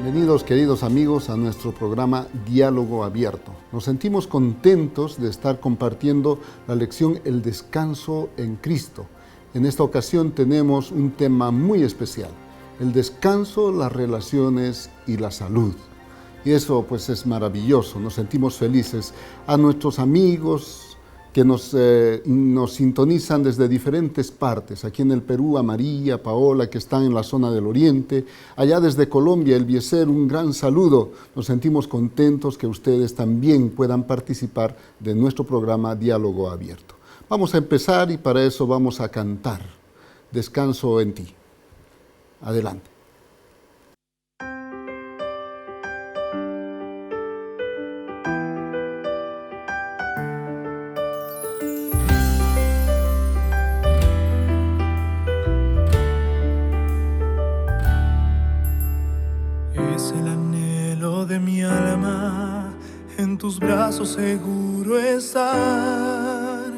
Bienvenidos, queridos amigos, a nuestro programa Diálogo Abierto. Nos sentimos contentos de estar compartiendo la lección El descanso en Cristo. En esta ocasión tenemos un tema muy especial: el descanso, las relaciones y la salud. Y eso pues es maravilloso, nos sentimos felices. A nuestros amigos que nos sintonizan desde diferentes partes, aquí en el Perú, a María, Paola, que están en la zona del Oriente, allá desde Colombia, Eliezer, un gran saludo. Nos sentimos contentos que ustedes también puedan participar de nuestro programa Diálogo Abierto. Vamos a empezar y para eso vamos a cantar Descanso en ti. Adelante. En tus brazos seguro estar,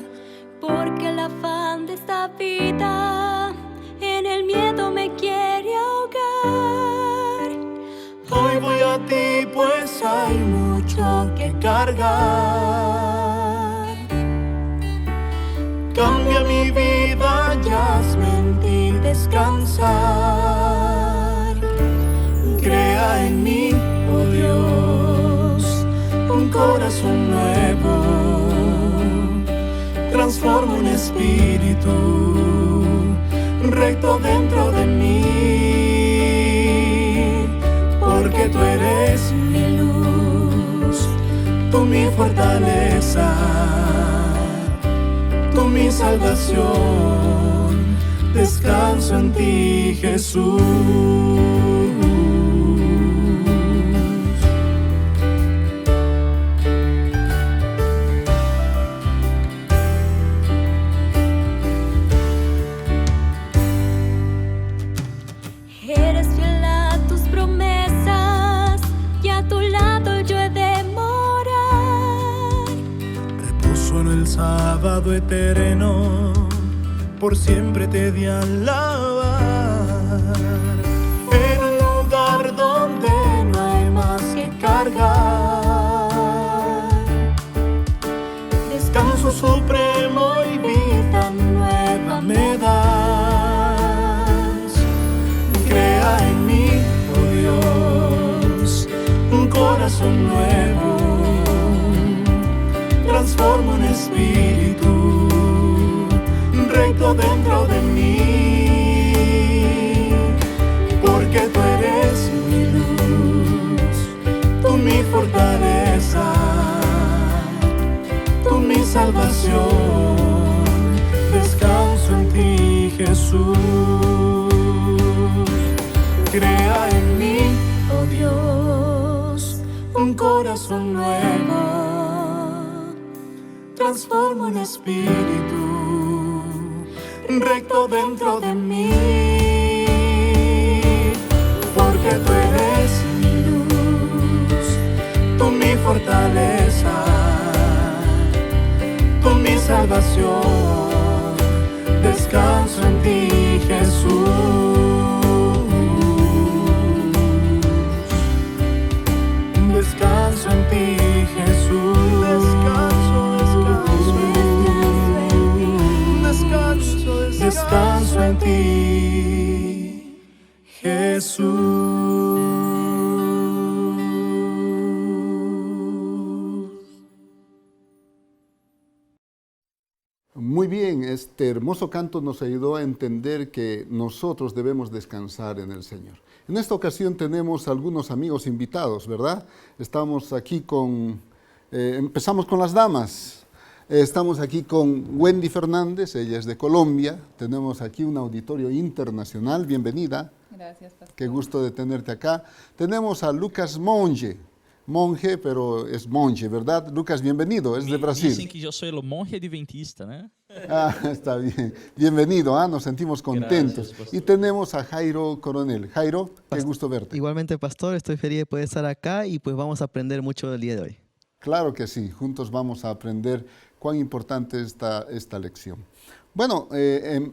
porque el afán de esta vida en el miedo me quiere ahogar. Hoy voy a ti, pues hay mucho que cargar. Cambia mi vida y hazme en ti descansar. Crea en mí, oh Dios, un corazón nuevo. Transforma un espíritu recto dentro de mí, porque tú eres mi luz, tú mi fortaleza, tú mi salvación. Descanso en ti, Jesús. Sábado eterno, por siempre te de alabar. En un lugar donde no hay más que cargar, descanso supremo y vida nueva me das. Crea en mí, oh Dios, un corazón nuevo. Transforma un espíritu recto dentro de mí, porque tú eres mi luz, tú mi fortaleza, tú mi salvación. Descanso en ti, Jesús. Crea en mí, oh Dios, un corazón nuevo. Transforma un espíritu recto dentro de mí, porque tú eres mi luz, tú mi fortaleza, tú mi salvación. Descanso en ti, Jesús. Descanso en ti, Jesús. Descanso en ti, Jesús. Muy bien, este hermoso canto nos ayudó a entender que nosotros debemos descansar en el Señor. En esta ocasión tenemos algunos amigos invitados, ¿verdad? Estamos aquí empezamos con las damas. Estamos aquí con Wendy Fernández, ella es de Colombia. Tenemos aquí un auditorio internacional. Bienvenida. Gracias, pastor. Qué gusto de tenerte acá. Tenemos a Lucas Monge, monje, pero es monje, ¿verdad? Lucas, bienvenido, es de Brasil. Dicen que yo soy el monje adventista, ¿no? Ah, está bien. Bienvenido, nos sentimos contentos. Gracias, pastor. Y tenemos a Jairo Coronel. Jairo, qué gusto verte. Igualmente, pastor, estoy feliz de poder estar acá y pues vamos a aprender mucho el día de hoy. Claro que sí, juntos vamos a aprender cuán importante es esta lección. Bueno,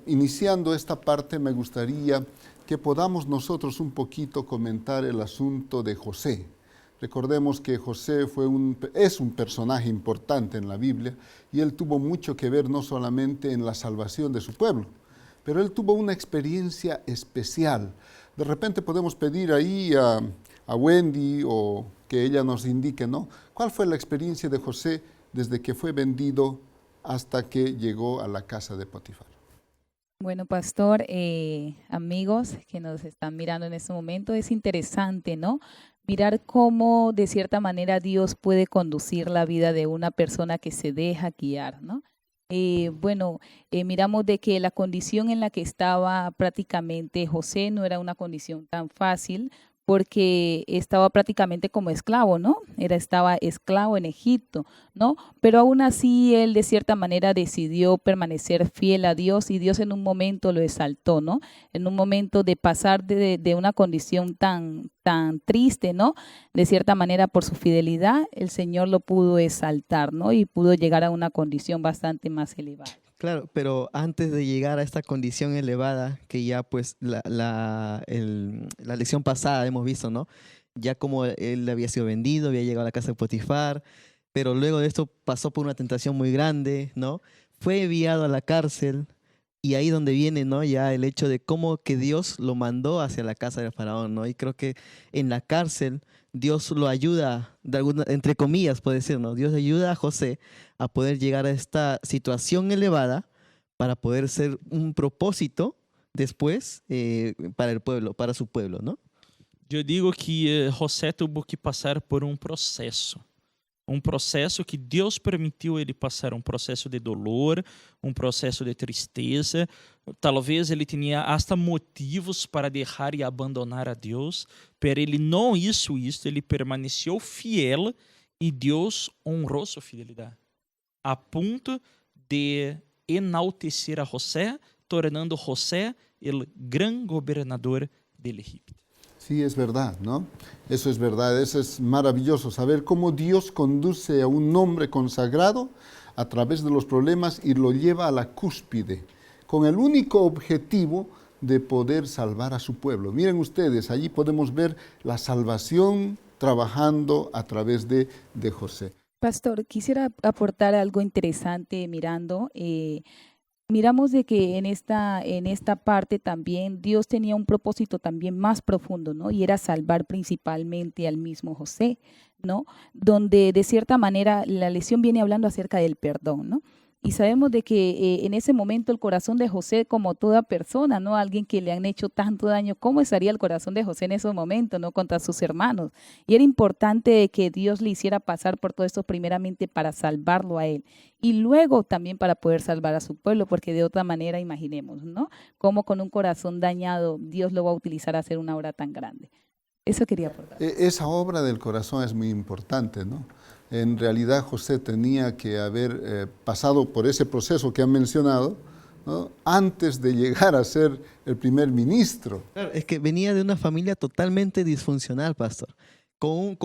iniciando esta parte me gustaría que podamos nosotros un poquito comentar el asunto de José. Recordemos que José es un personaje importante en la Biblia y él tuvo mucho que ver no solamente en la salvación de su pueblo, pero él tuvo una experiencia especial. De repente podemos pedir ahí a Wendy o que ella nos indique, ¿no? ¿Cuál fue la experiencia de José desde que fue vendido hasta que llegó a la casa de Potifar? Bueno, pastor, amigos que nos están mirando en este momento, es interesante, ¿no? Mirar cómo de cierta manera Dios puede conducir la vida de una persona que se deja guiar, ¿no? Miramos de que la condición en la que estaba prácticamente José no era una condición tan fácil, porque estaba prácticamente como esclavo, ¿no? Estaba esclavo en Egipto, ¿no? Pero aún así él de cierta manera decidió permanecer fiel a Dios y Dios en un momento lo exaltó, ¿no? En un momento de pasar de una condición tan triste, ¿no? De cierta manera por su fidelidad, el Señor lo pudo exaltar, ¿no? Y pudo llegar a una condición bastante más elevada. Claro, pero antes de llegar a esta condición elevada, que ya pues la lección pasada hemos visto, ¿no? Ya como él había sido vendido, había llegado a la casa de Potifar, pero luego de esto pasó por una tentación muy grande, ¿no? Fue enviado a la cárcel y ahí donde viene, ¿no? Ya el hecho de cómo que Dios lo mandó hacia la casa del faraón, ¿no? Y creo que en la cárcel Dios lo ayuda, entre comillas puede decir, ¿no? Dios ayuda a José a poder llegar a esta situación elevada para poder ser un propósito después para el pueblo, para su pueblo, ¿no? Eu digo que José teve que passar por um processo que Deus permitiu ele passar, um processo de dolor, um processo de tristeza. Talvez ele tinha hasta motivos para deixar e abandonar a Deus, pero ele não hizo isso, ele permaneceu fiel e Deus honrou sua fidelidade, a ponto de enaltecer a José, tornando José el gran gobernador del Egipto. Sí, es verdad, ¿no? Eso es verdad, eso es maravilloso, saber cómo Dios conduce a un hombre consagrado a través de los problemas y lo lleva a la cúspide, con el único objetivo de poder salvar a su pueblo. Miren ustedes, allí podemos ver la salvación trabajando a través de José. Pastor, quisiera aportar algo interesante mirando. Miramos de que en esta parte también Dios tenía un propósito también más profundo, ¿no? Y era salvar principalmente al mismo José, ¿no? Donde de cierta manera la lección viene hablando acerca del perdón, ¿no? Y sabemos de que en ese momento el corazón de José, como toda persona, ¿no? Alguien que le han hecho tanto daño, ¿cómo estaría el corazón de José en ese momento, ¿no? Contra sus hermanos. Y era importante que Dios le hiciera pasar por todo esto primeramente para salvarlo a él. Y luego también para poder salvar a su pueblo, porque de otra manera imaginemos, ¿no? Cómo con un corazón dañado Dios lo va a utilizar a hacer una obra tan grande. Eso quería aportar. Esa obra del corazón es muy importante, ¿no? En realidad José tenía que haber pasado por ese proceso que han mencionado, ¿no? Antes de llegar a ser el primer ministro. Claro, es que venía de una familia totalmente disfuncional, pastor. Con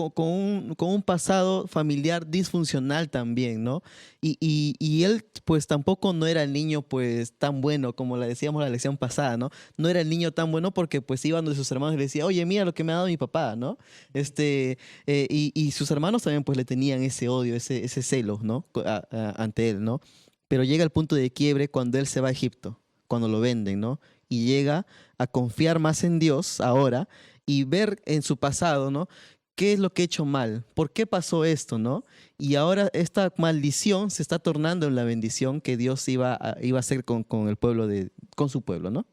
un pasado familiar disfuncional también, ¿no? Y él pues tampoco no era el niño pues tan bueno, como le decíamos la lección pasada, ¿no? No era el niño tan bueno porque pues iban de sus hermanos y le decía, oye, mira lo que me ha dado mi papá, ¿no? Y sus hermanos también pues le tenían ese odio, ese celo, ¿no? Ante él, ¿no? Pero llega el punto de quiebre cuando él se va a Egipto, cuando lo venden, ¿no? Y llega a confiar más en Dios ahora y ver en su pasado, ¿no? ¿Qué es lo que he hecho mal? ¿Por qué pasó esto, no? Y ahora esta maldición se está tornando en la bendición que Dios iba a hacer con el pueblo con su pueblo, ¿no?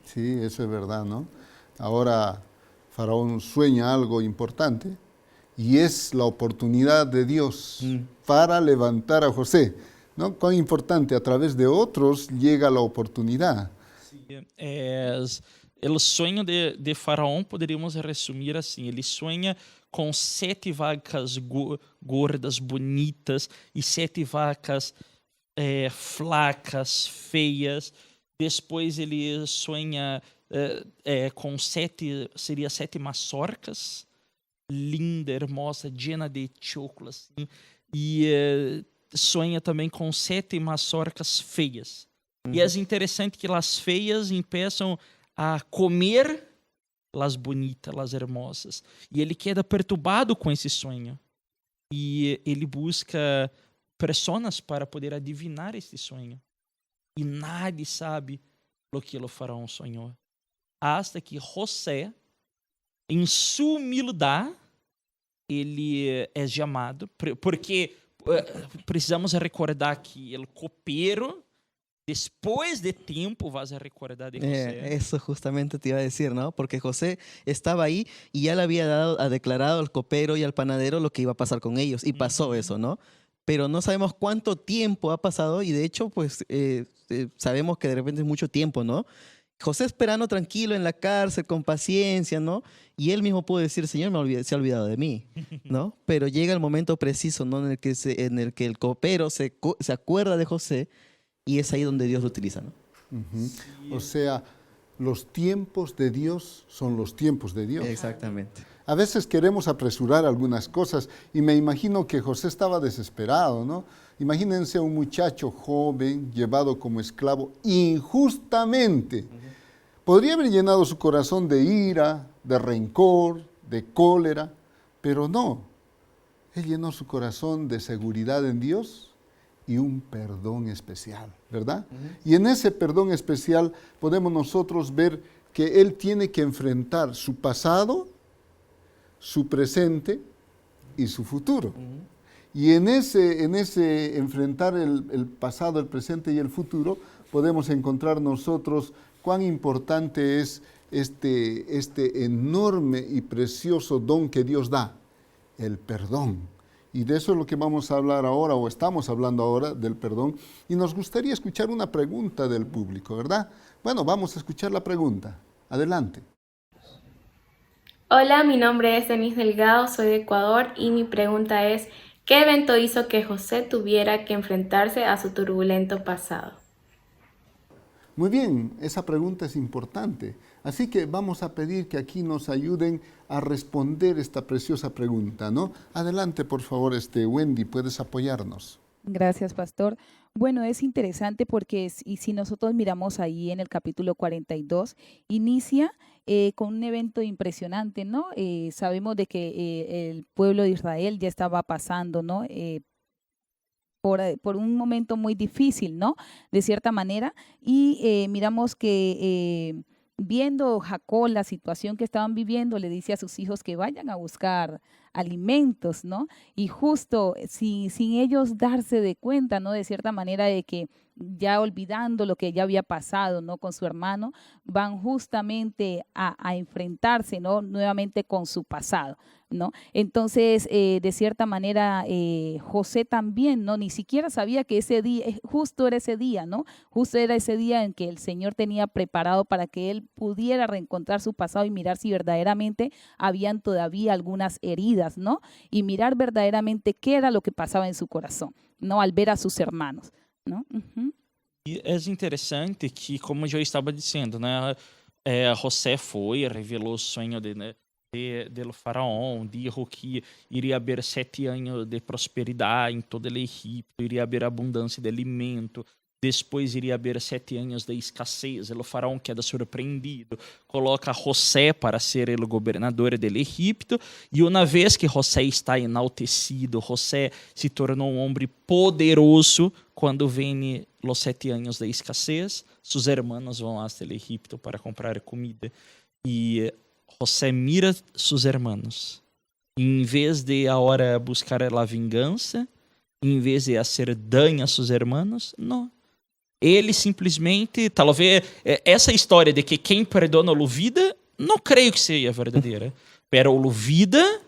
Sí, eso es verdad, ¿no? Ahora Faraón sueña algo importante y es la oportunidad de Dios para levantar a José. ¿no? Cuán importante, a través de otros llega la oportunidad. O sonho de Faraó poderíamos resumir assim: ele sonha com 7 vacas gordas, bonitas, e 7 vacas flacas, feias. Depois ele sonha com 7 mazorcas, linda, hermosa, llena de choclo, assim. E sonha também com 7 mazorcas feias. E é interessante que as feias empeçam a comer as bonitas, as hermosas. E ele queda perturbado com esse sonho. E ele busca pessoas para poder adivinhar esse sonho. E nadie sabe o que o faraó sonhou. Hasta que José, em sua humildade, ele é chamado. Porque precisamos recordar que o copeiro, después de tiempo, vas a recordar de José. Eso justamente te iba a decir, ¿no? Porque José estaba ahí y ya le había declarado al copero y al panadero lo que iba a pasar con ellos. Y pasó eso, ¿no? Pero no sabemos cuánto tiempo ha pasado y de hecho, pues, sabemos que de repente es mucho tiempo, ¿no? José esperando tranquilo en la cárcel, con paciencia, ¿no? Y él mismo pudo decir: Señor, se ha olvidado de mí, ¿no? Pero llega el momento preciso, ¿no? En el que el copero se acuerda de José. Y es ahí donde Dios lo utiliza, ¿no? O sea, los tiempos de Dios son los tiempos de Dios. Exactamente. A veces queremos apresurar algunas cosas y me imagino que José estaba desesperado, ¿no? Imagínense a un muchacho joven llevado como esclavo injustamente. Podría haber llenado su corazón de ira, de rencor, de cólera, pero no. Él llenó su corazón de seguridad en Dios y un perdón especial, ¿verdad? Y en ese perdón especial podemos nosotros ver que él tiene que enfrentar su pasado, su presente y su futuro. Y en ese enfrentar el pasado, el presente y el futuro, podemos encontrar nosotros cuán importante es este enorme y precioso don que Dios da, el perdón. Y de eso es lo que vamos a hablar ahora, o estamos hablando ahora, del perdón. Y nos gustaría escuchar una pregunta del público, ¿verdad? Bueno, vamos a escuchar la pregunta. Adelante. Hola, mi nombre es Denise Delgado, soy de Ecuador y mi pregunta es: ¿qué evento hizo que José tuviera que enfrentarse a su turbulento pasado? Muy bien, esa pregunta es importante. Así que vamos a pedir que aquí nos ayuden a responder esta preciosa pregunta, ¿no? Adelante, por favor, Wendy, puedes apoyarnos. Gracias, pastor. Bueno, es interesante porque si nosotros miramos ahí en el capítulo 42, inicia con un evento impresionante, ¿no? Sabemos de que el pueblo de Israel ya estaba pasando, ¿no? Por un momento muy difícil, ¿no? De cierta manera. Y miramos que viendo Jacob la situación que estaban viviendo, le dice a sus hijos que vayan a buscar alimentos, ¿no? Y justo sin ellos darse de cuenta, ¿no? De cierta manera de que ya olvidando lo que ya había pasado, ¿no? Con su hermano, van justamente a enfrentarse, ¿no? Nuevamente con su pasado, ¿no? Entonces, de cierta manera, José también, ¿no? Ni siquiera sabía que ese día, justo era ese día, ¿no? Justo era ese día en que el Señor tenía preparado para que él pudiera reencontrar su pasado y mirar si verdaderamente habían todavía algunas heridas, ¿no? Y mirar verdaderamente qué era lo que pasaba en su corazón, ¿no? Al ver a sus hermanos, ¿no? E é interessante que, como eu já estava dizendo, né, José foi, revelou o sonho do faraó, dijo que iria haver 7 anos de prosperidade em todo o Egito, iria haver abundância de alimento, depois iria haver 7 anos de escassez. O faraó queda surpreendido, coloca José para ser o governador do Egito, e uma vez que José está enaltecido, José se tornou um homem poderoso. Quando vem os 7 anos de escassez, seus irmãos vão até o Egito para comprar comida. E José mira seus irmãos. Em vez de agora buscar a vingança, em vez de fazer dano a seus irmãos, não. Ele simplesmente, talvez, essa história de que quem perdona olvida, não creio que seja verdadeira. Pero olvida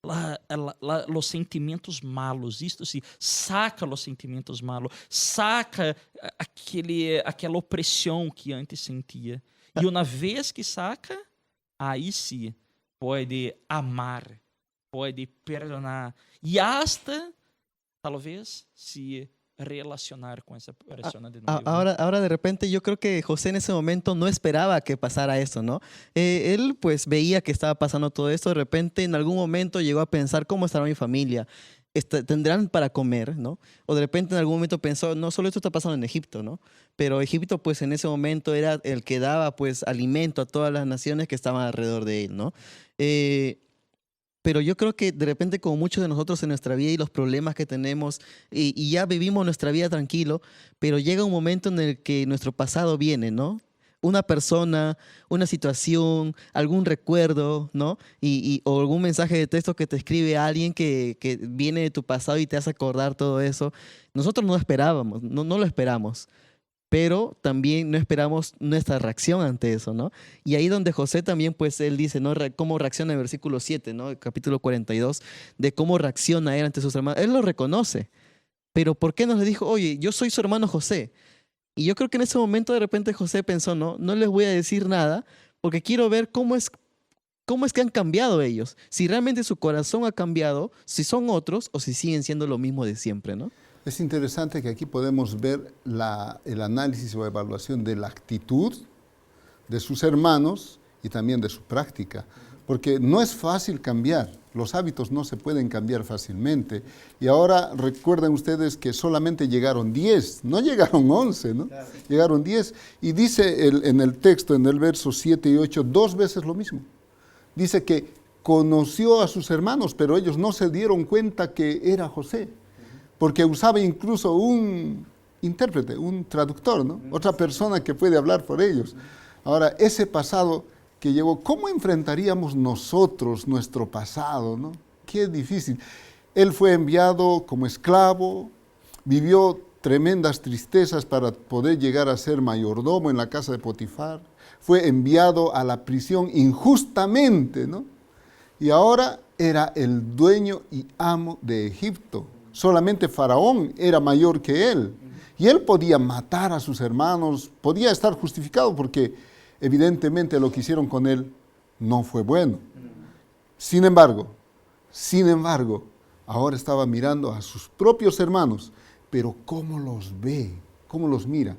los sentimentos malos, isto sim, saca os sentimentos malos, saca aquela opressão que antes sentia. E uma vez que saca, aí sim pode amar, pode perdonar e hasta, talvez, se relacionar con esa persona de nuevo. Ahora de repente yo creo que José en ese momento no esperaba que pasara eso, ¿no? Él pues veía que estaba pasando todo esto, de repente en algún momento llegó a pensar cómo estará mi familia, tendrán para comer, ¿no? O de repente en algún momento pensó, no solo esto está pasando en Egipto, ¿no? Pero Egipto pues en ese momento era el que daba pues alimento a todas las naciones que estaban alrededor de él, ¿no? Pero yo creo que de repente, como muchos de nosotros en nuestra vida y los problemas que tenemos, y ya vivimos nuestra vida tranquilo, pero llega un momento en el que nuestro pasado viene, ¿no? Una persona, una situación, algún recuerdo, ¿no? O algún mensaje de texto que te escribe alguien que viene de tu pasado y te hace acordar todo eso. Nosotros no esperábamos, no lo esperamos. Pero también no esperamos nuestra reacción ante eso, ¿no? Y ahí donde José también, pues él dice, ¿no? Cómo reacciona en el versículo 7, ¿no? El capítulo 42, de cómo reacciona él ante sus hermanos. Él lo reconoce, pero ¿por qué no le dijo, oye, yo soy su hermano José? Y yo creo que en ese momento de repente José pensó, no les voy a decir nada, porque quiero ver cómo es que han cambiado ellos. Si realmente su corazón ha cambiado, si son otros o si siguen siendo lo mismo de siempre, ¿no? Es interesante que aquí podemos ver el análisis o evaluación de la actitud de sus hermanos y también de su práctica, porque no es fácil cambiar, los hábitos no se pueden cambiar fácilmente. Y ahora recuerden ustedes que solamente llegaron 10, no llegaron 11, ¿no? Claro. Llegaron 10. Y dice en el texto, en el verso 7 y 8, 2 veces lo mismo. Dice que conoció a sus hermanos, pero ellos no se dieron cuenta que era José, porque usaba incluso un intérprete, un traductor, ¿no? Otra persona que puede hablar por ellos. Ahora, ese pasado que llegó, ¿cómo enfrentaríamos nosotros nuestro pasado, ¿no? Qué difícil. Él fue enviado como esclavo, vivió tremendas tristezas para poder llegar a ser mayordomo en la casa de Potifar, fue enviado a la prisión injustamente, ¿no? Y ahora era el dueño y amo de Egipto. Solamente Faraón era mayor que él. Y él podía matar a sus hermanos, podía estar justificado porque evidentemente lo que hicieron con él no fue bueno. Sin embargo, ahora estaba mirando a sus propios hermanos, pero ¿cómo los ve? ¿Cómo los mira?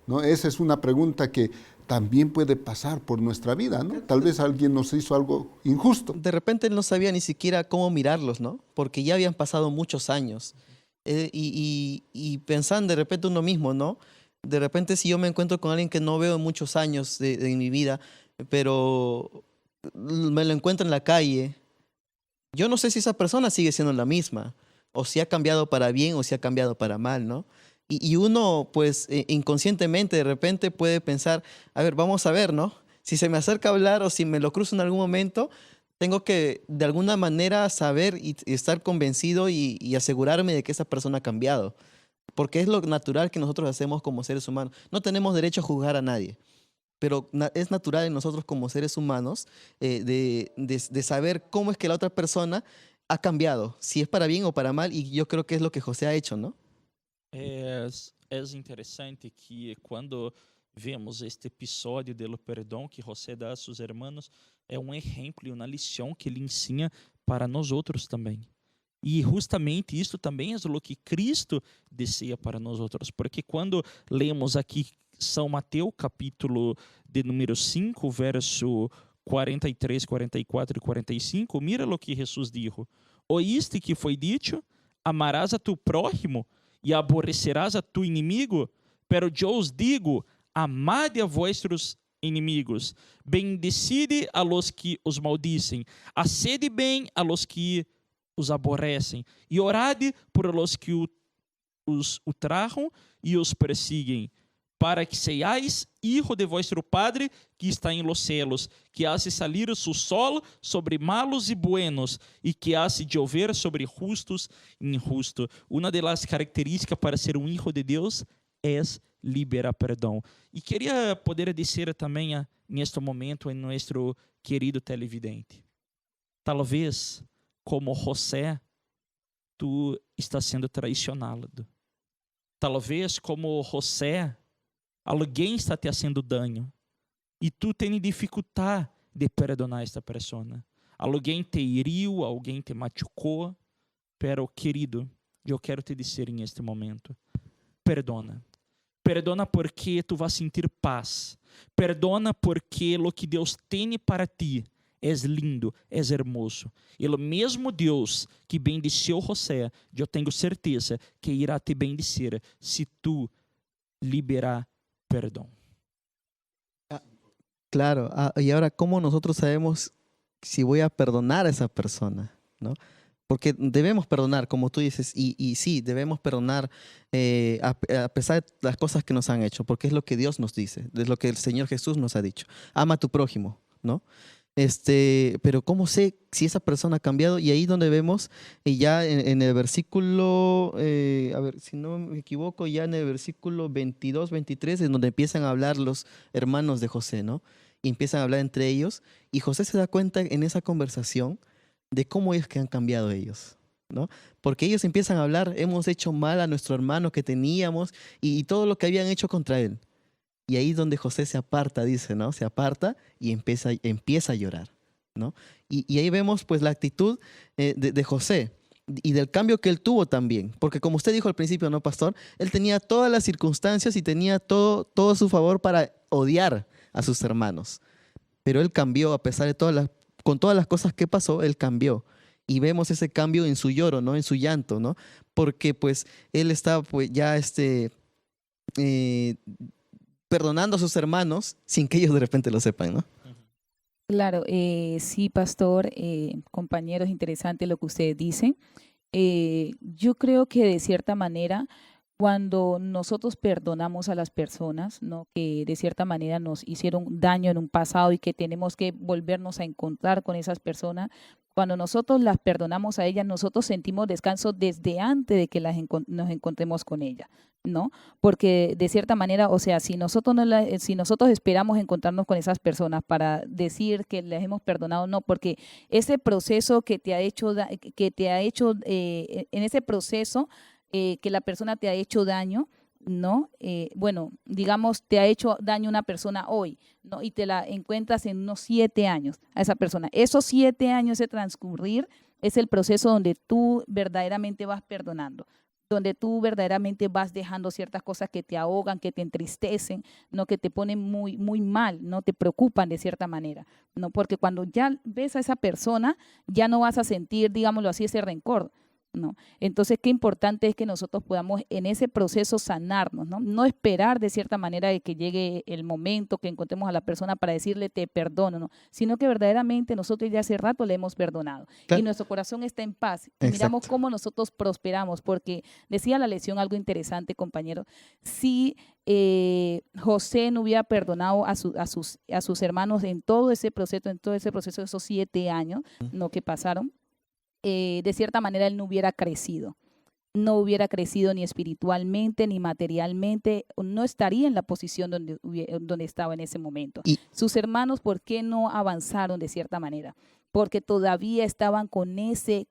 ¿No? Esa es una pregunta que también puede pasar por nuestra vida, ¿no? Tal vez alguien nos hizo algo injusto. De repente él no sabía ni siquiera cómo mirarlos, ¿no? Porque ya habían pasado muchos años. Y pensaban de repente uno mismo, ¿no? De repente si yo me encuentro con alguien que no veo en muchos años de mi vida, pero me lo encuentro en la calle, yo no sé si esa persona sigue siendo la misma, o si ha cambiado para bien o si ha cambiado para mal, ¿no? Y uno, pues, inconscientemente de repente puede pensar, a ver, vamos a ver, ¿no? Si se me acerca a hablar o si me lo cruzo en algún momento, tengo que de alguna manera saber y estar convencido y asegurarme de que esa persona ha cambiado. Porque es lo natural que nosotros hacemos como seres humanos. No tenemos derecho a juzgar a nadie, pero es natural en nosotros como seres humanos de saber cómo es que la otra persona ha cambiado, si es para bien o para mal, y yo creo que es lo que José ha hecho, ¿no? É interessante que quando vemos este episódio do perdão que José dá a seus irmãos, é exemplo e uma lição que ele ensina para nós outros também. E justamente isso também é o que Cristo deseja para nós outros, porque quando lemos aqui São Mateus, capítulo de número 5, verso 43, 44 e 45, mira o que Jesus dijo: oíste que foi dito, amarás a tu prójimo e aborrecerás a tu inimigo, pero eu os digo, amade a vuestros inimigos, bendecide a los que os maldicem, hacede bem a los que os aborrecem, e orade por los que os ultrajam e os persiguen, para que sejais hijo de vuestro Padre que está em los cielos, que hace salir su sol sobre malos e buenos, e que hace llover sobre justos e injustos. Uma das características para ser um hijo de Deus é liberar perdão. E queria poder dizer também neste momento em nosso querido televidente, talvez como José, tu está sendo traicionado. Talvez, como José, alguém está te fazendo dano e tu tens dificuldade de perdonar esta pessoa. Alguém te hiriu, alguém te machucou, pero, querido, eu quero te dizer em este momento, perdona. Perdona porque tu vas sentir paz. Perdona porque lo que Deus tem para ti é lindo, é hermoso. E o mesmo Deus que bendeceu José, eu tenho certeza que irá te bendecer se tu liberar perdão. Claro, y ahora, ¿cómo nosotros sabemos si voy a perdonar a esa persona? ¿No? Porque debemos perdonar, como tú dices, y sí, debemos perdonar a pesar de las cosas que nos han hecho, porque es lo que Dios nos dice, es lo que el Señor Jesús nos ha dicho. Ama a tu prójimo, ¿no? Pero ¿cómo sé si esa persona ha cambiado? Y ahí donde vemos, ya en el versículo, a ver, si no me equivoco, ya en el versículo 22, 23, es donde empiezan a hablar los hermanos de José, ¿no? Y empiezan a hablar entre ellos, y José se da cuenta en esa conversación de cómo es que han cambiado ellos, ¿no? Porque ellos empiezan a hablar, hemos hecho mal a nuestro hermano que teníamos y todo lo que habían hecho contra él. Y ahí es donde José se aparta, dice, ¿no? Se aparta y empieza a llorar, ¿no? Y ahí vemos pues la actitud de José y del cambio que él tuvo también. Porque como usted dijo al principio, ¿no, pastor? Él tenía todas las circunstancias y tenía todo a su favor para odiar a sus hermanos. Pero él cambió a pesar de con todas las cosas que pasó, él cambió. Y vemos ese cambio en su lloro, ¿no? En su llanto, ¿no? Porque pues él está pues ya perdonando a sus hermanos sin que ellos de repente lo sepan, ¿no? Claro, sí, pastor, compañeros, interesante lo que ustedes dicen. Yo creo que de cierta manera, cuando nosotros perdonamos a las personas, ¿no? Que de cierta manera nos hicieron daño en un pasado y que tenemos que volvernos a encontrar con esas personas, cuando nosotros las perdonamos a ellas, nosotros sentimos descanso desde antes de que nos encontremos con ellas, ¿no? Porque de cierta manera, o sea, si nosotros esperamos encontrarnos con esas personas para decir que les hemos perdonado, no, porque ese proceso que te ha hecho, en ese proceso que la persona te ha hecho daño, ¿no? Bueno, digamos, te ha hecho daño una persona hoy, ¿no? Y te la encuentras en unos 7 años a esa persona. Esos 7 años de transcurrir es el proceso donde tú verdaderamente vas perdonando, donde tú verdaderamente vas dejando ciertas cosas que te ahogan, que te entristecen, ¿no? Que te ponen muy, muy mal, ¿no? Te preocupan de cierta manera, ¿no? Porque cuando ya ves a esa persona, ya no vas a sentir, digámoslo así, ese rencor, ¿no? Entonces, qué importante es que nosotros podamos en ese proceso sanarnos, ¿no? No esperar de cierta manera de que llegue el momento que encontremos a la persona para decirle te perdono, ¿no? Sino que verdaderamente nosotros ya hace rato le hemos perdonado, claro, y nuestro corazón está en paz. Y miramos cómo nosotros prosperamos, porque decía la lección algo interesante, compañero. Si José no hubiera perdonado a sus hermanos en todo ese proceso, de esos 7 años, ¿no? Que pasaron, de cierta manera él no hubiera crecido ni espiritualmente ni materialmente, no estaría en la posición donde estaba en ese momento. Y sus hermanos, ¿por qué no avanzaron de cierta manera? Porque todavía estaban con ese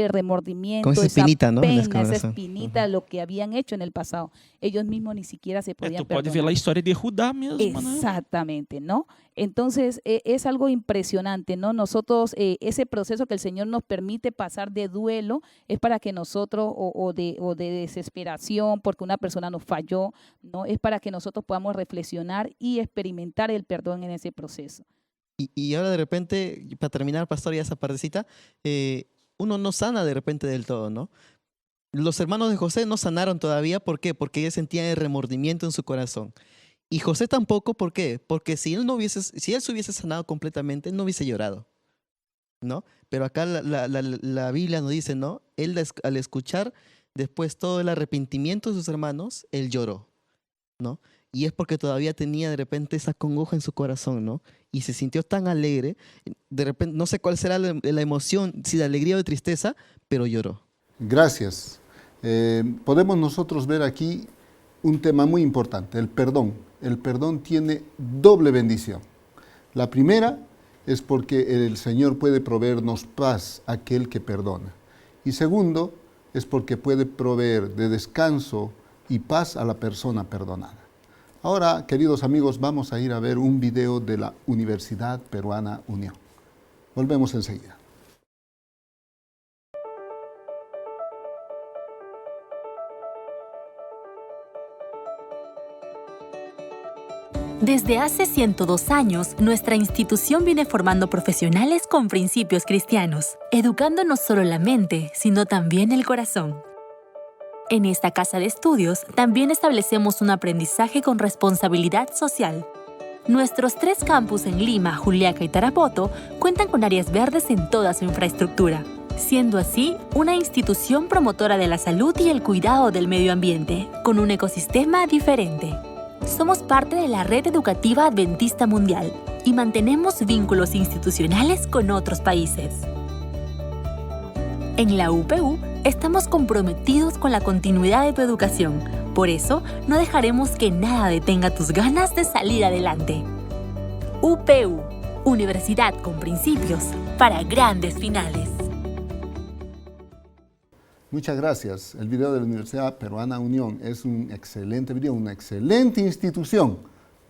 remordimiento, con esa espinita, ¿no? Pena, esa espinita, lo que habían hecho en el pasado. Ellos mismos ni siquiera se podían perdonar. Tú puedes ver la historia de Judá mismo, exactamente, ¿no? Entonces, es algo impresionante, ¿no? Nosotros, ese proceso que el Señor nos permite pasar de duelo es para que nosotros, o de desesperación, porque una persona nos falló, ¿no? Es para que nosotros podamos reflexionar y experimentar el perdón en ese proceso. Y ahora de repente, para terminar, pastor, ya esa partecita, uno no sana de repente del todo, ¿no? Los hermanos de José no sanaron todavía, ¿por qué? Porque ellos sentían el remordimiento en su corazón. Y José tampoco, ¿por qué? Porque si él se hubiese sanado completamente, él no hubiese llorado, ¿no? Pero acá la Biblia nos dice, ¿no? Él al escuchar después todo el arrepentimiento de sus hermanos, él lloró, ¿no? Y es porque todavía tenía de repente esa congoja en su corazón, ¿no? Y se sintió tan alegre, de repente, no sé cuál será la emoción, si de alegría o de tristeza, pero lloró. Gracias. Podemos nosotros ver aquí un tema muy importante, el perdón. El perdón tiene doble bendición. La primera es porque el Señor puede proveernos paz a aquel que perdona. Y segundo, es porque puede proveer de descanso y paz a la persona perdonada. Ahora, queridos amigos, vamos a ir a ver un video de la Universidad Peruana Unión. Volvemos enseguida. Desde hace 102 años, nuestra institución viene formando profesionales con principios cristianos, educando no solo la mente, sino también el corazón. En esta casa de estudios también establecemos un aprendizaje con responsabilidad social. Nuestros 3 campus en Lima, Juliaca y Tarapoto cuentan con áreas verdes en toda su infraestructura, siendo así una institución promotora de la salud y el cuidado del medio ambiente, con un ecosistema diferente. Somos parte de la Red Educativa Adventista Mundial y mantenemos vínculos institucionales con otros países. En la UPU estamos comprometidos con la continuidad de tu educación. Por eso, no dejaremos que nada detenga tus ganas de salir adelante. UPU, Universidad con principios para grandes finales. Muchas gracias. El video de la Universidad Peruana Unión es un excelente video, una excelente institución.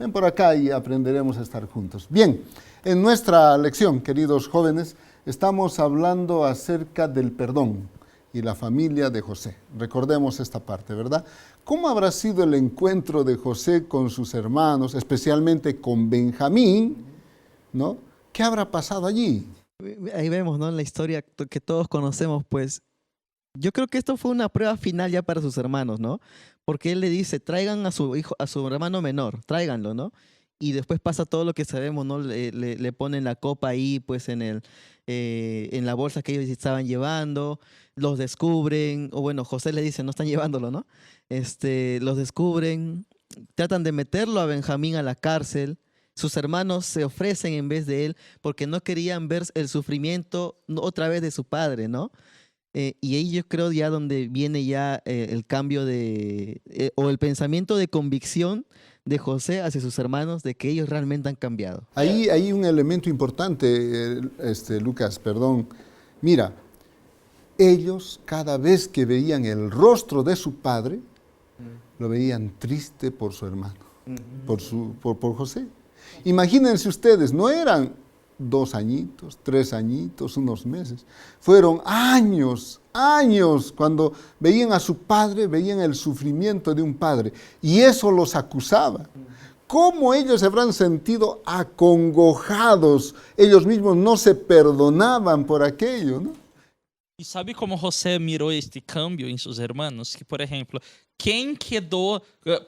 Ven por acá y aprenderemos a estar juntos. Bien, en nuestra lección, queridos jóvenes, estamos hablando acerca del perdón y la familia de José. Recordemos esta parte, ¿verdad? ¿Cómo habrá sido el encuentro de José con sus hermanos, especialmente con Benjamín, ¿no? ¿Qué habrá pasado allí? Ahí vemos, ¿no? La historia que todos conocemos, pues. Yo creo que esto fue una prueba final ya para sus hermanos, ¿no? Porque él le dice, traigan a su hijo, a su hermano menor, tráiganlo, ¿no? Y después pasa todo lo que sabemos, ¿no? Le ponen la copa ahí, pues, en la bolsa que ellos estaban llevando, los descubren, o bueno, José le dice, no están llevándolo, ¿no? Los descubren, tratan de meterlo a Benjamín a la cárcel. Sus hermanos se ofrecen en vez de él porque no querían ver el sufrimiento otra vez de su padre, ¿no? Y ahí yo creo ya donde viene ya el cambio o el pensamiento de convicción de José hacia sus hermanos de que ellos realmente han cambiado. Ahí hay un elemento importante, Lucas, perdón. Mira, ellos cada vez que veían el rostro de su padre, lo veían triste por su hermano, por José. Imagínense ustedes, no eran 2 añitos, 3 añitos, unos meses. Fueron años cuando veían a su padre, veían el sufrimiento de un padre. Y eso los acusaba. ¿Cómo ellos se habrán sentido acongojados? Ellos mismos no se perdonaban por aquello, ¿no? E sabe como José mirou este câmbio em seus irmãos? Que, por exemplo, quem quedou,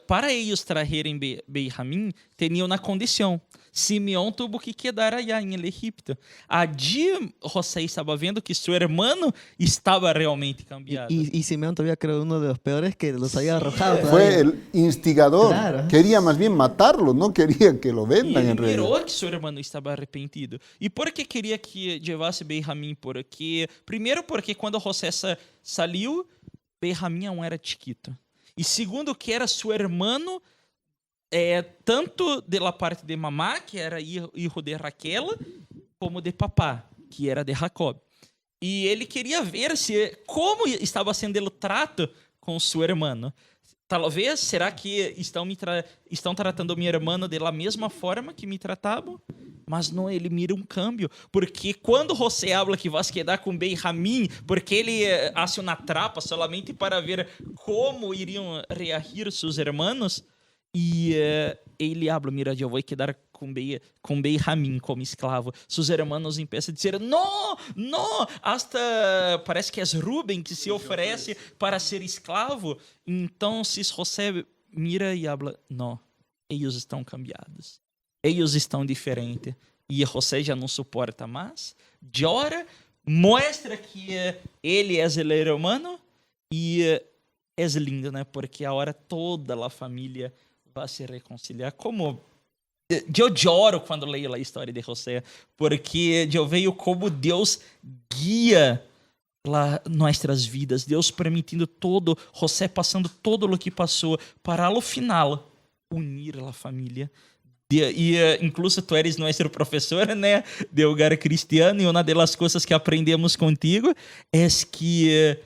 para eles trazerem Benjamim, tinha uma condição. Simeão tuvo que quedar allá em Egipto. Allí José estava vendo que seu irmão estava realmente cambiado. Y Simeón todavía creo uno de los peores que los había arrojado. Fue el instigador. Claro. Quería más bien matarlo, no quería que lo vendan en realidad. Mirou que seu irmão estava arrependido. E por que queria que levasse Benjamim? Primeiro porque quando José saiu, Benjamim não era chiquito. E segundo que era seu irmão, tanto de la parte de mamá, que era hijo de Raquel, como de papá, que era de Jacob. E ele queria ver como estava sendo o trato com seu irmão. Talvez, será que estão tratando minha irmã da mesma forma que me tratavam? Mas não, ele mira um câmbio. Porque quando José habla que vai se quedar com Benjamim, porque ele hace uma trapa solamente para ver como iriam reagir seus irmãos, e ele habla, mira, eu vou quedar com Benjamim como esclavo. Seus irmãos começam a dizer, não, hasta parece que é Rubem que se oferece para ser esclavo. Então, José mira e habla, não, eles estão cambiados. Eles estão diferentes. E José já não suporta mais. Llora, mostra que ele é o hermano. E é lindo, né? Porque agora toda a família vai se reconciliar. Como eu choro quando leio a história de José, porque eu vejo como Deus guia nossas vidas, Deus permitindo todo, José passando todo o que passou, para ao final unir a família, Incluso tú eres nuestro profesor, né, de hogar cristiano, y una de las cosas que aprendemos contigo es que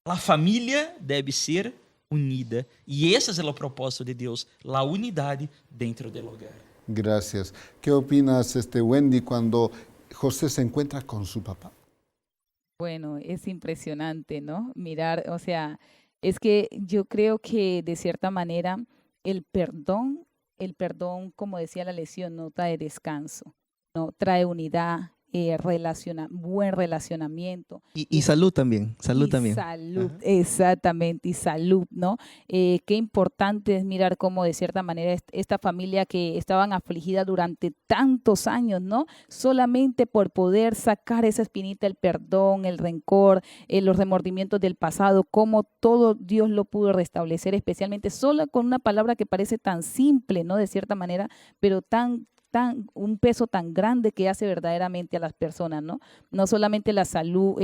la familia debe ser unida. Y ese es el propósito de Dios, la unidad dentro del hogar. Gracias. ¿Qué opinas, Wendy, cuando José se encuentra con su papá? Bueno, es impresionante, ¿no? Mirar, o sea, es que yo creo que de cierta manera el perdón, como decía la lección, no trae descanso, no trae unidad, buen relacionamiento. Y salud también, salud también. Salud, Ajá. exactamente, y salud, ¿no? Qué importante es mirar cómo de cierta manera esta familia que estaban afligida durante tantos años, ¿no? Solamente por poder sacar esa espinita, el perdón, el rencor, los remordimientos del pasado, cómo todo Dios lo pudo restablecer, especialmente solo con una palabra que parece tan simple, ¿no? De cierta manera, pero un peso tan grande que hace verdaderamente a las personas, ¿no? No solamente la salud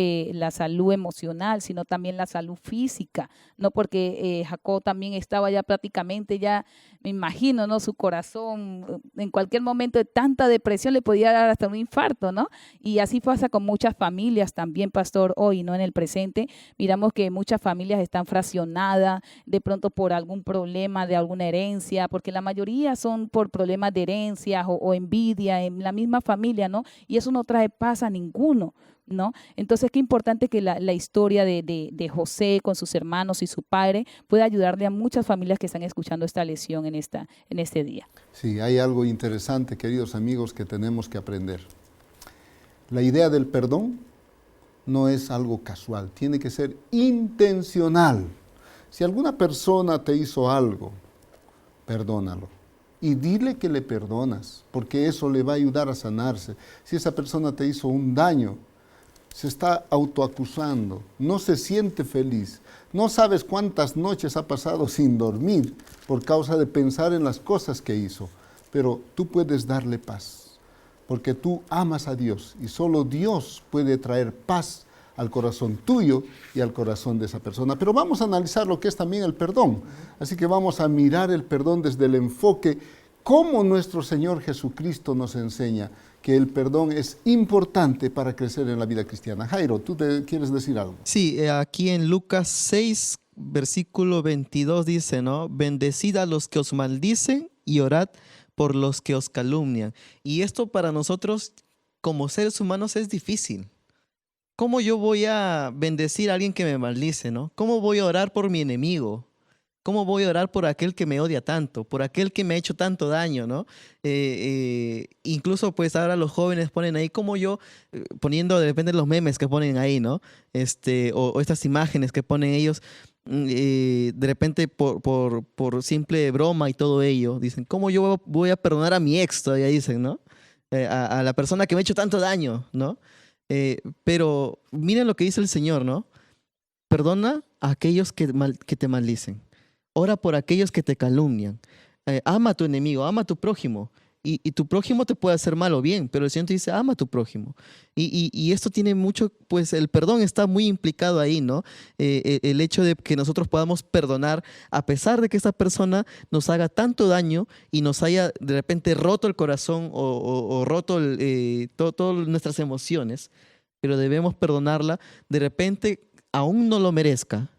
emocional, sino también la salud física, ¿no? Porque Jacob también estaba ya prácticamente, ya me imagino, ¿no? Su corazón en cualquier momento de tanta depresión le podía dar hasta un infarto, ¿no? Y así pasa con muchas familias también, pastor, hoy, ¿no? En el presente, miramos que muchas familias están fraccionadas de pronto por algún problema de alguna herencia, porque la mayoría son por problemas de herencias o envidia en la misma familia, ¿no? Y eso no trae paz a ninguno, ¿no? Entonces, qué importante que la historia de José con sus hermanos y su padre pueda ayudarle a muchas familias que están escuchando esta lección en este día. Sí, hay algo interesante, queridos amigos, que tenemos que aprender. La idea del perdón no es algo casual, tiene que ser intencional. Si alguna persona te hizo algo, perdónalo. Y dile que le perdonas, porque eso le va a ayudar a sanarse. Si esa persona te hizo un daño, se está autoacusando, no se siente feliz, no sabes cuántas noches ha pasado sin dormir por causa de pensar en las cosas que hizo, pero tú puedes darle paz, porque tú amas a Dios y solo Dios puede traer paz al corazón tuyo y al corazón de esa persona. Pero vamos a analizar lo que es también el perdón. Así que vamos a mirar el perdón desde el enfoque cómo nuestro Señor Jesucristo nos enseña que el perdón es importante para crecer en la vida cristiana. Jairo, ¿tú te quieres decir algo? Sí, aquí en Lucas 6, versículo 22 dice, ¿no? Bendecid a los que os maldicen y orad por los que os calumnian. Y esto para nosotros como seres humanos es difícil. ¿Cómo yo voy a bendecir a alguien que me maldice, ¿no? ¿Cómo voy a orar por mi enemigo? ¿Cómo voy a orar por aquel que me odia tanto? Por aquel que me ha hecho tanto daño, ¿no? Incluso pues ahora los jóvenes ponen ahí, como yo, poniendo de repente los memes que ponen ahí, ¿no? O estas imágenes que ponen ellos, de repente por simple broma y todo ello, dicen, ¿cómo yo voy a perdonar a mi ex? Todavía dicen, ¿no? A la persona que me ha hecho tanto daño, ¿no? Pero miren lo que dice el Señor, ¿no? Perdona a aquellos que te maldicen. Ora por aquellos que te calumnian. Ama a tu enemigo, ama a tu prójimo. Y tu prójimo te puede hacer mal o bien, pero el Señor te dice, ama a tu prójimo. Y esto tiene mucho, pues el perdón está muy implicado ahí, ¿no? El hecho de que nosotros podamos perdonar a pesar de que esta persona nos haga tanto daño y nos haya de repente roto el corazón o roto todas nuestras emociones, pero debemos perdonarla, de repente aún no lo merezca,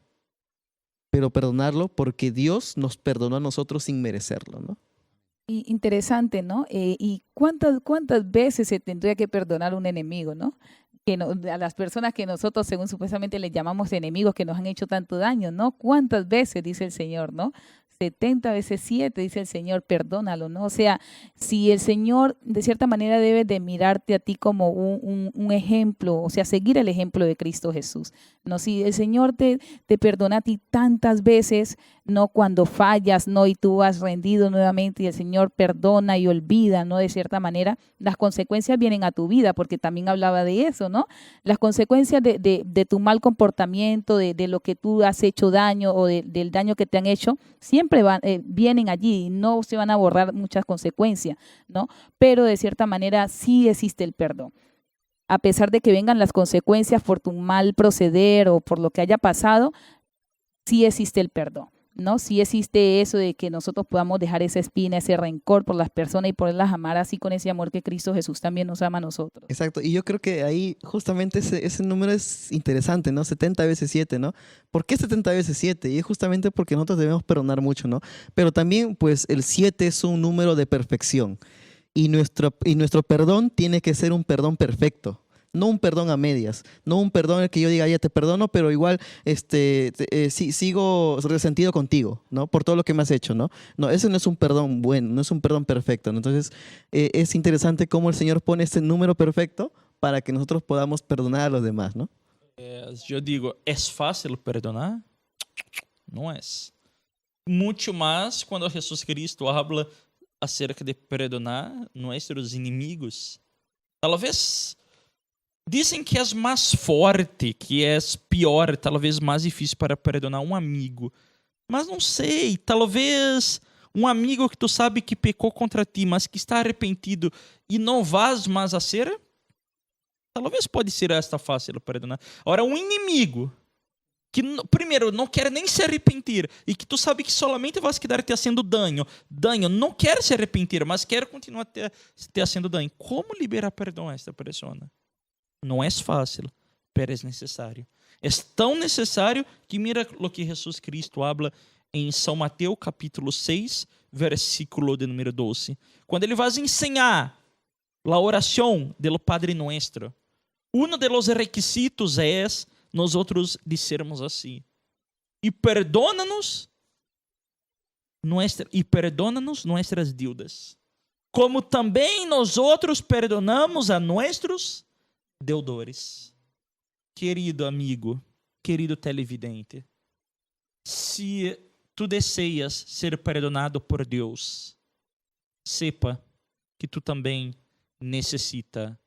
pero perdonarlo porque Dios nos perdonó a nosotros sin merecerlo, ¿no? Y interesante, ¿no? ¿Y cuántas veces se tendría que perdonar un enemigo, ¿no? A las personas que nosotros, según supuestamente les llamamos enemigos, que nos han hecho tanto daño, ¿no? ¿Cuántas veces, dice el Señor, ¿no? 70 veces 7, dice el Señor, perdónalo, ¿no? O sea, si el Señor de cierta manera debe de mirarte a ti como un ejemplo, o sea, seguir el ejemplo de Cristo Jesús, ¿no? Si el Señor te perdona a ti tantas veces, ¿no? Cuando fallas, ¿no? Y tú has rendido nuevamente y el Señor perdona y olvida, ¿no? De cierta manera, las consecuencias vienen a tu vida, porque también hablaba de eso, ¿no? Las consecuencias de tu mal comportamiento, de lo que tú has hecho daño o del daño que te han hecho, siempre vienen allí y no se van a borrar muchas consecuencias, ¿no? Pero de cierta manera sí existe el perdón. A pesar de que vengan las consecuencias por tu mal proceder o por lo que haya pasado, sí existe el perdón. ¿no? Sí existe eso de que nosotros podamos dejar esa espina, ese rencor por las personas y poderlas amar así con ese amor que Cristo Jesús también nos ama a nosotros. Exacto, y yo creo que ahí justamente ese número es interesante, ¿no? 70 veces 7, ¿no? ¿Por qué 70 veces 7? Y es justamente porque nosotros debemos perdonar mucho, ¿no? Pero también, pues, el 7 es un número de perfección. Y nuestro perdón tiene que ser un perdón perfecto. No un perdón a medias, no un perdón en el que yo diga, ya te perdono, pero igual sigo resentido contigo, ¿no? Por todo lo que me has hecho, ¿no? No, ese no es un perdón bueno, no es un perdón perfecto, ¿no? Entonces, es interesante cómo el Señor pone este número perfecto para que nosotros podamos perdonar a los demás, ¿no? Yo digo, ¿es fácil perdonar? No es. Mucho más cuando Jesús Cristo habla acerca de perdonar nuestros inimigos. Talvez dizem que é mais forte, que é pior, talvez mais difícil para perdonar um amigo. Mas não sei, talvez um amigo que tu sabe que pecou contra ti, mas que está arrependido e não vais mais a ser, talvez pode ser esta fácil perdonar. Agora, um inimigo que, primeiro, não quer nem se arrepender e que tu sabe que solamente vais quedar te fazendo dano, não quer se arrepender, mas quer continuar te fazendo dano. Como liberar perdão a esta pessoa? Não é fácil, pero é necessário. É tão necessário que mira o que Jesus Cristo habla em São Mateus capítulo 6, versículo de número 12. Quando ele vai ensinar a oração do Padre Nuestro, um dos requisitos é nós outros dissermos assim: e perdona-nos nossas dívidas, como também nós outros perdonamos a nossos deudores. Querido amigo, querido televidente, se tu deseias ser perdonado por Deus, sepa que tu também necessita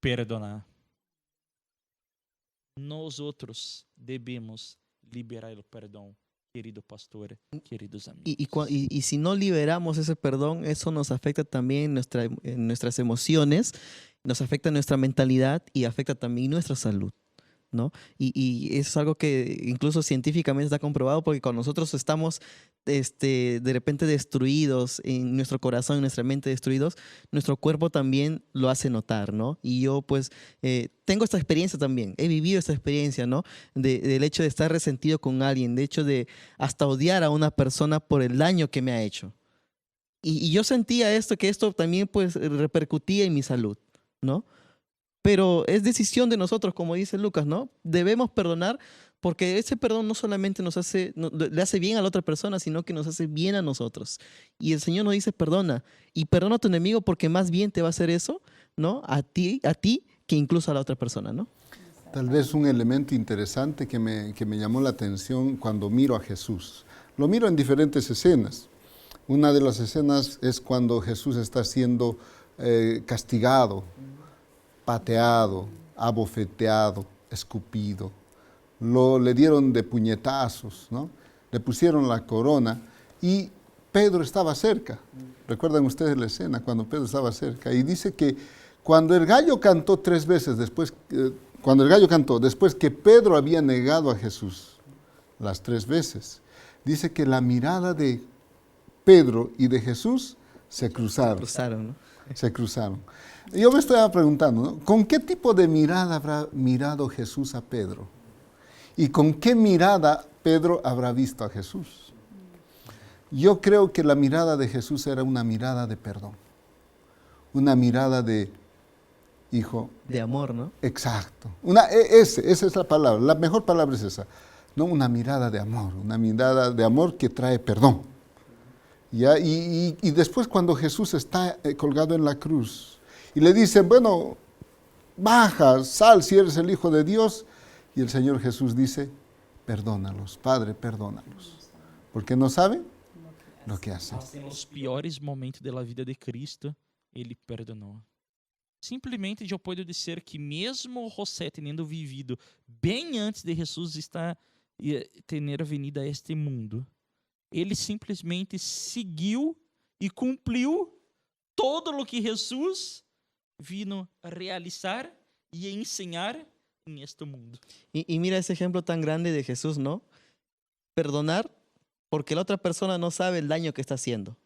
perdonar. Nós outros devemos liberar o perdão, querido pastor, queridos amigos. Y si no liberamos ese perdón, eso nos afecta también en nuestras emociones, nos afecta nuestra mentalidad y afecta también nuestra salud, ¿no? Y eso es algo que incluso científicamente está comprobado, porque cuando nosotros estamos de repente destruidos, en nuestro corazón, en nuestra mente destruidos, nuestro cuerpo también lo hace notar, ¿no? Y yo pues tengo esta experiencia también, he vivido esta experiencia, ¿no? Del hecho de estar resentido con alguien, de hecho de hasta odiar a una persona por el daño que me ha hecho. Y yo sentía que esto también pues repercutía en mi salud, ¿no? Pero es decisión de nosotros, como dice Lucas, ¿no? Debemos perdonar, porque ese perdón no solamente le hace bien a la otra persona, sino que nos hace bien a nosotros. Y el Señor nos dice, perdona. Y perdona a tu enemigo, porque más bien te va a hacer eso, ¿no? A ti que incluso a la otra persona, ¿no? Tal vez un elemento interesante que me llamó la atención cuando miro a Jesús. Lo miro en diferentes escenas. Una de las escenas es cuando Jesús está siendo castigado, pateado, abofeteado, escupido. Le dieron de puñetazos, ¿no? Le pusieron la corona y Pedro estaba cerca. ¿Recuerdan ustedes la escena cuando Pedro estaba cerca? Y dice que cuando el gallo cantó 3 veces, después que Pedro había negado a Jesús las 3 veces, dice que la mirada de Pedro y de Jesús se cruzaron. ¿No? Se cruzaron. Yo me estaba preguntando, ¿no? ¿Con qué tipo de mirada habrá mirado Jesús a Pedro? ¿Y con qué mirada Pedro habrá visto a Jesús? Yo creo que la mirada de Jesús era una mirada de perdón. Una mirada de, hijo. De amor, ¿no? Exacto. Esa es la palabra. La mejor palabra es esa. No, una mirada de amor. Una mirada de amor que trae perdón. ¿Ya? Y después cuando Jesús está colgado en la cruz y le dicen, bueno, baja, sal si eres el Hijo de Dios, y el Señor Jesús dice, perdónalos, Padre, perdónalos, porque no saben lo que hacen. En los piores momentos de la vida de Cristo, Ele perdonou. Simplesmente eu posso dizer que mesmo José tendo vivido bem antes de Jesus ter vindo a este mundo, ele simplesmente seguiu e cumpriu todo o que Jesus vino a realizar e ensinar en este mundo. Y mira ese ejemplo tan grande de Jesús, ¿no? Perdonar porque la otra persona no sabe el daño que está haciendo,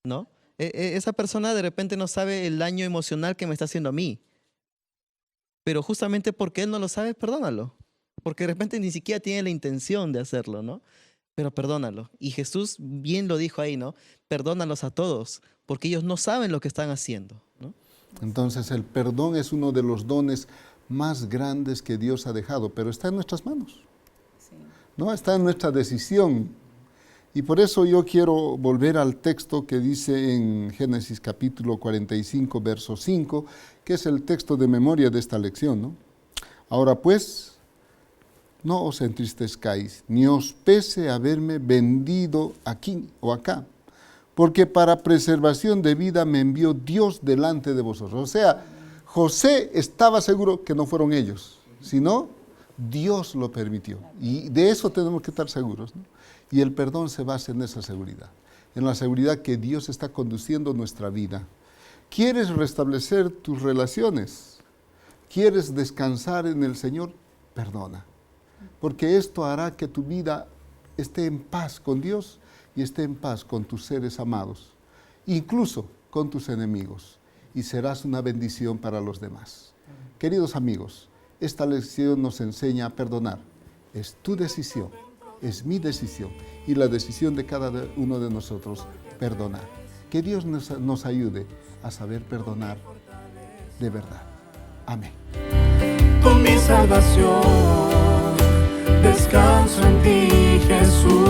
¿no? Esa persona de repente no sabe el daño emocional que me está haciendo a mí. Pero justamente porque él no lo sabe, perdónalo. Porque de repente ni siquiera tiene la intención de hacerlo, ¿no? Pero perdónalo. Y Jesús bien lo dijo ahí, ¿no? Perdónalos a todos, porque ellos no saben lo que están haciendo, ¿no? Entonces el perdón es uno de los dones más grandes que Dios ha dejado, pero está en nuestras manos. ¿No? Está en nuestra decisión. Y por eso yo quiero volver al texto que dice en Génesis capítulo 45, verso 5, que es el texto de memoria de esta lección, ¿no? Ahora pues, no os entristezcáis, ni os pese haberme vendido aquí o acá, porque para preservación de vida me envió Dios delante de vosotros. O sea, José estaba seguro que no fueron ellos, sino Dios lo permitió. Y de eso tenemos que estar seguros, ¿no? Y el perdón se basa en esa seguridad, en la seguridad que Dios está conduciendo nuestra vida. ¿Quieres restablecer tus relaciones? ¿Quieres descansar en el Señor? Perdona. Porque esto hará que tu vida esté en paz con Dios y esté en paz con tus seres amados, incluso con tus enemigos, y serás una bendición para los demás. Queridos amigos, esta lección nos enseña a perdonar. Es tu decisión, es mi decisión y la decisión de cada uno de nosotros, perdonar. Que Dios nos ayude a saber perdonar de verdad. Amén. Con mi salvación descanso en ti, Jesús.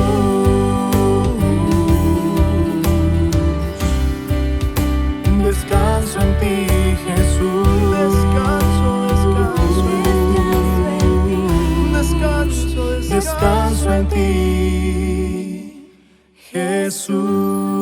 Descanso en ti, Jesús. Descanso en ti, Jesús.